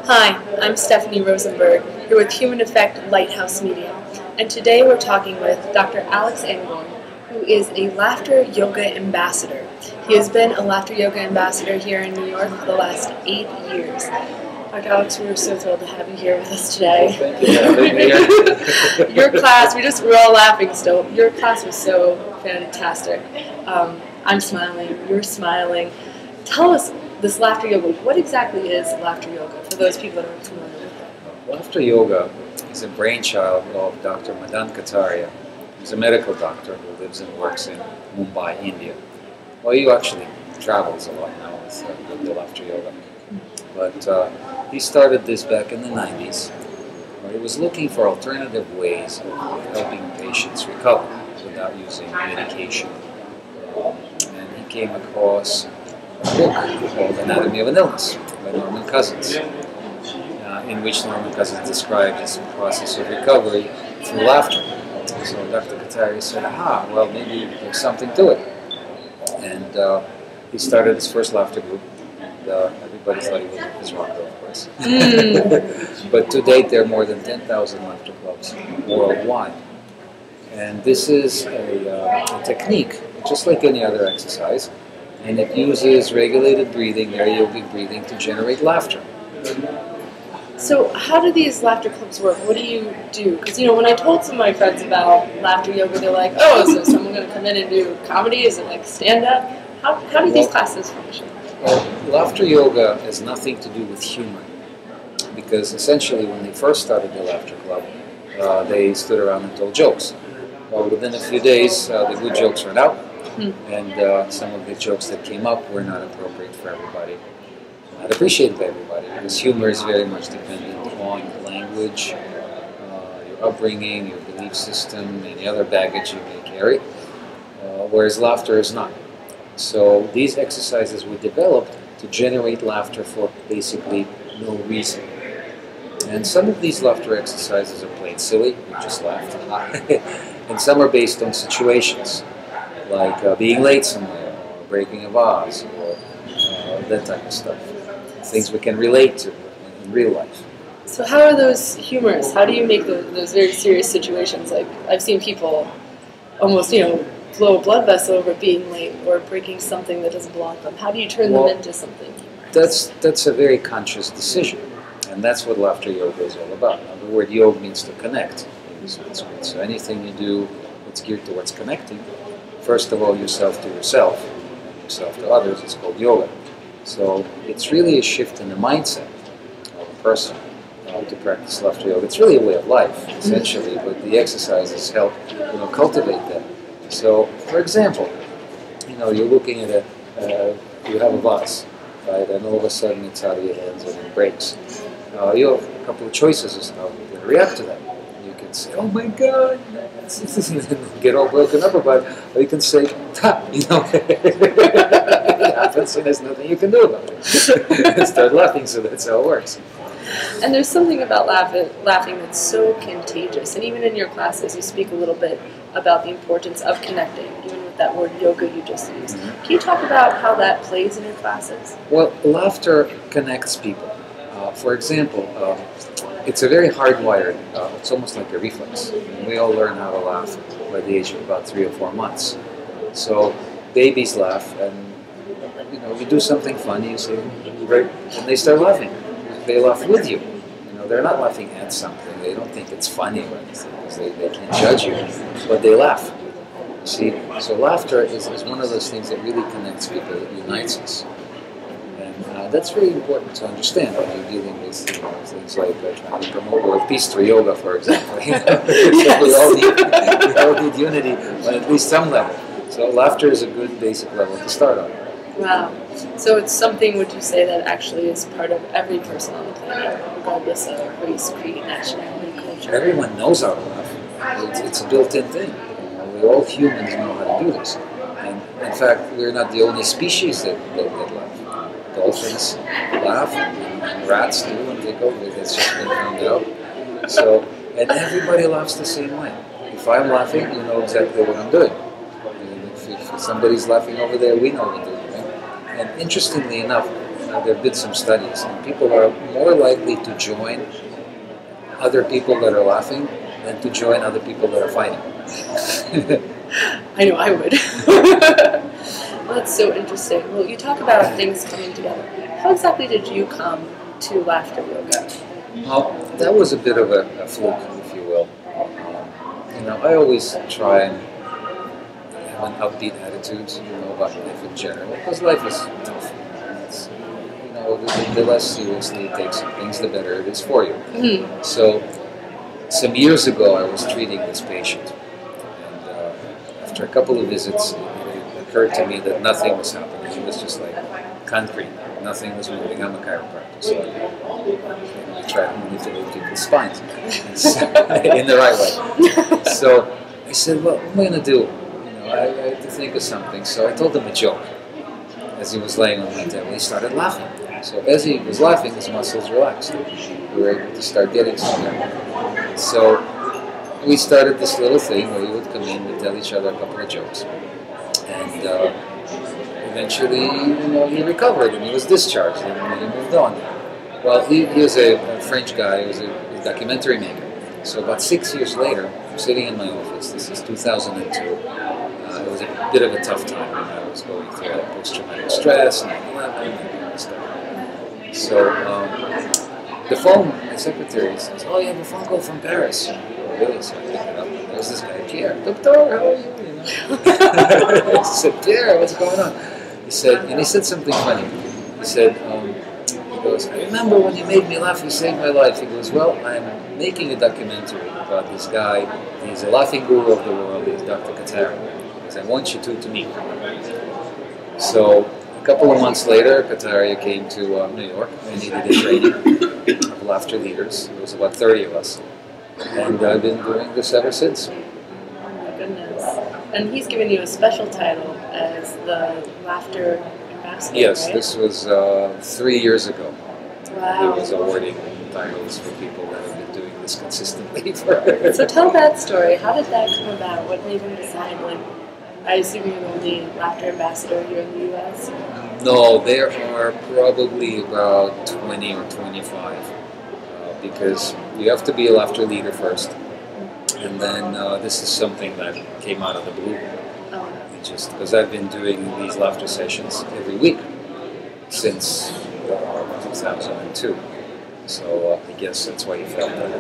Hi, I'm Stephanie Rosenberg, here with Human Effect Lighthouse Media, and today we're talking with Dr. Alex Angborn, who is a Laughter Yoga Ambassador. He has been a Laughter Yoga Ambassador here in New York for the last 8 years. Dr. Alex, we're so thrilled to have you here with us today. Thank you for having me. Your class, we're all laughing still. Your class was so fantastic. I'm smiling, you're smiling. Tell us, this Laughter Yoga, what exactly is Laughter Yoga for those people that aren't familiar with it? Laughter Yoga is a brainchild of Dr. Madan Kataria. He's a medical doctor who lives and works in Mumbai, India. Well, he actually travels a lot now with the Laughter Yoga. But he started this back in the 90s, where he was looking for alternative ways of helping patients recover without using medication. And he came across a book called Anatomy of an Illness by Norman Cousins, in which Norman Cousins described his process of recovery through laughter. So Dr. Kataria said, aha, well, maybe there's something to it. And he started his first laughter group. And, everybody thought he was a disruptor, of course. But to date, there are more than 10,000 laughter clubs worldwide. And this is a technique, just like any other exercise, and it uses regulated breathing, yogic breathing, to generate laughter. So how do these laughter clubs work? What do you do? Because, when I told some of my friends about laughter yoga, they're like, oh, so someone going to come in and do comedy? Is it like stand-up? How do these classes function? Well, laughter yoga has nothing to do with humor, because essentially when they first started the laughter club, they stood around and told jokes. Well, within a few days, the good jokes ran out. And some of the jokes that came up were not appropriate for everybody, not appreciated by everybody, because humor is very much dependent on language, your upbringing, your belief system, any other baggage you may carry, whereas laughter is not. So these exercises were developed to generate laughter for basically no reason. And some of these laughter exercises are plain silly, you just laugh, and some are based on situations, like being late somewhere, or breaking a vase, or that type of stuff. Things we can relate to in real life. So how are those humorous? How do you make those very serious situations? Like, I've seen people almost, blow a blood vessel over being late or breaking something that doesn't belong to them. How do you turn them into something humorous? That's a very conscious decision, and that's what laughter yoga is all about. Now, the word yoga means to connect in Sanskrit. So anything you do that's geared towards connecting, first of all, yourself to yourself, and yourself to others, it's called yoga. So it's really a shift in the mindset of a person to practice laughter yoga. It's really a way of life, essentially, but the exercises help cultivate that. So, for example, you're looking at you have a vase, right, and all of a sudden it's out of your hands and it breaks. You have a couple of choices as to how you're going to react to that. You can say, oh my God, get all broken up about it. Or you can say, it happens and there's nothing you can do about it. And start laughing, so that's how it works. And there's something about laughing that's so contagious. And even in your classes, you speak a little bit about the importance of connecting, even with that word yoga you just used. Can you talk about how that plays in your classes? Well, laughter connects people. For example, it's a very hardwired, it's almost like a reflex. We all learn how to laugh by the age of about 3 or 4 months. So babies laugh, and you do something funny, you say, right, and they start laughing. They laugh with you. They're not laughing at something. They don't think it's funny or anything, because they can't judge you, but they laugh. See, so laughter is one of those things that really connects people, it unites us. And that's very important to understand when you're dealing with things like trying to promote world peace through yoga, for example. So we all need unity on at least some level. So laughter is a good basic level to start on. Wow. So it's something, would you say, that actually is part of every person on the planet, regardless of race, creed, nationality, culture? Everyone knows how to laugh. It's a built-in thing. We all humans know how to do this. And in fact, we're not the only species that laugh. Dolphins laugh, and rats do when they go. That's just been found out. So, and everybody laughs the same way. If I'm laughing, you know exactly what I'm doing. And if somebody's laughing over there, we know what they're doing. And interestingly enough, there have been some studies, and people are more likely to join other people that are laughing than to join other people that are fighting. I know I would. Well, that's so interesting. Well, you talk about things coming together. How exactly did you come to laughter yoga? Well, that was a bit of a fluke, if you will. I always try and have an upbeat attitude, about life in general, because life is tough. It's, the less seriously you take some things, the better it is for you. Mm-hmm. So, some years ago, I was treating this patient, and after a couple of visits, it occurred to me that nothing was happening. It was just like concrete. Nothing was moving. I'm a chiropractor, so I try to manipulate people's spines in the right way. So I said, well, what am I going to do? I had to think of something. So I told him a joke. As he was laying on my table, he started laughing. So as he was laughing, his muscles relaxed. We were able to start getting somewhere. So we started this little thing where he would come in, we'd tell each other a couple of jokes. And eventually, he recovered and he was discharged and he moved on. Well, he was a French guy, he was a documentary maker. So about 6 years later, I'm sitting in my office, this is 2002. It was a bit of a tough time. I was going through post-traumatic stress, 9/11, that kind of stuff. So the phone, my secretary says, oh, you have a phone call from Paris. Oh, really? So I picked it up. There's this guy, Pierre. Doctor, how are you? I said, Pierre, what's going on? He said something funny. He said, he goes, I remember when you made me laugh, you saved my life. He goes, well, I'm making a documentary about this guy. He's a laughing guru of the world. He's Dr. Kataria. I want you to meet. So a couple of months later, Kataria came to New York and he did a training of laughter leaders. There was about 30 of us. And I've been doing this ever since. Oh my goodness. And he's given you a special title as the Laughter Ambassador, Yes, right? this was 3 years ago. Wow. He was awarding titles for people that have been doing this consistently. So tell that story. How did that come about? What made him decide, I assume you're the only laughter ambassador here in the U.S.? No, there are probably about 20 or 25 because you have to be a laughter leader first. And then this is something that came out of the blue. Oh. Just because I've been doing these laughter sessions every week since 2002. So I guess that's why you felt that.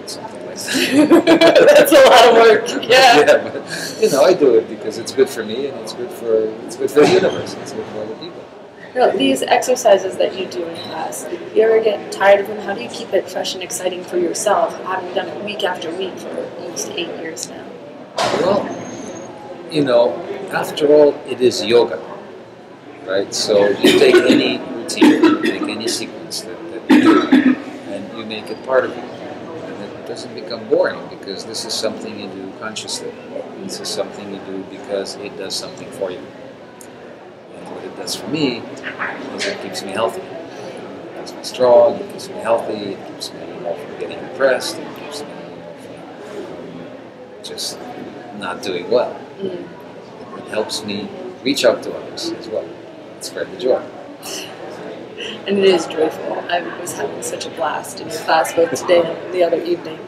Something like that. That's a lot of work. Yeah. Yeah, but I do it because it's good for me and it's good for the universe. It's good for other people. Now, these exercises that you do in class, you ever get tired of them? How do you keep it fresh and exciting for yourself, having done it week after week for almost 8 years now? Well, after all, it is yoga, right? So you take any routine, you take any sequence that you do, and you make it part of you. It doesn't become boring because this is something you do consciously. This is something you do because it does something for you. And what it does for me is it keeps me healthy. It keeps me strong, it keeps me healthy, it keeps me from getting depressed, it keeps me from just not doing well. It helps me reach out to others as well. Spread the joy. And it is joyful. I was having such a blast in your class both today and the other evening.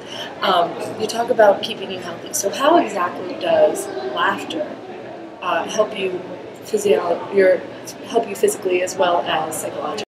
You talk about keeping you healthy. So how exactly does laughter help you physically as well as psychologically?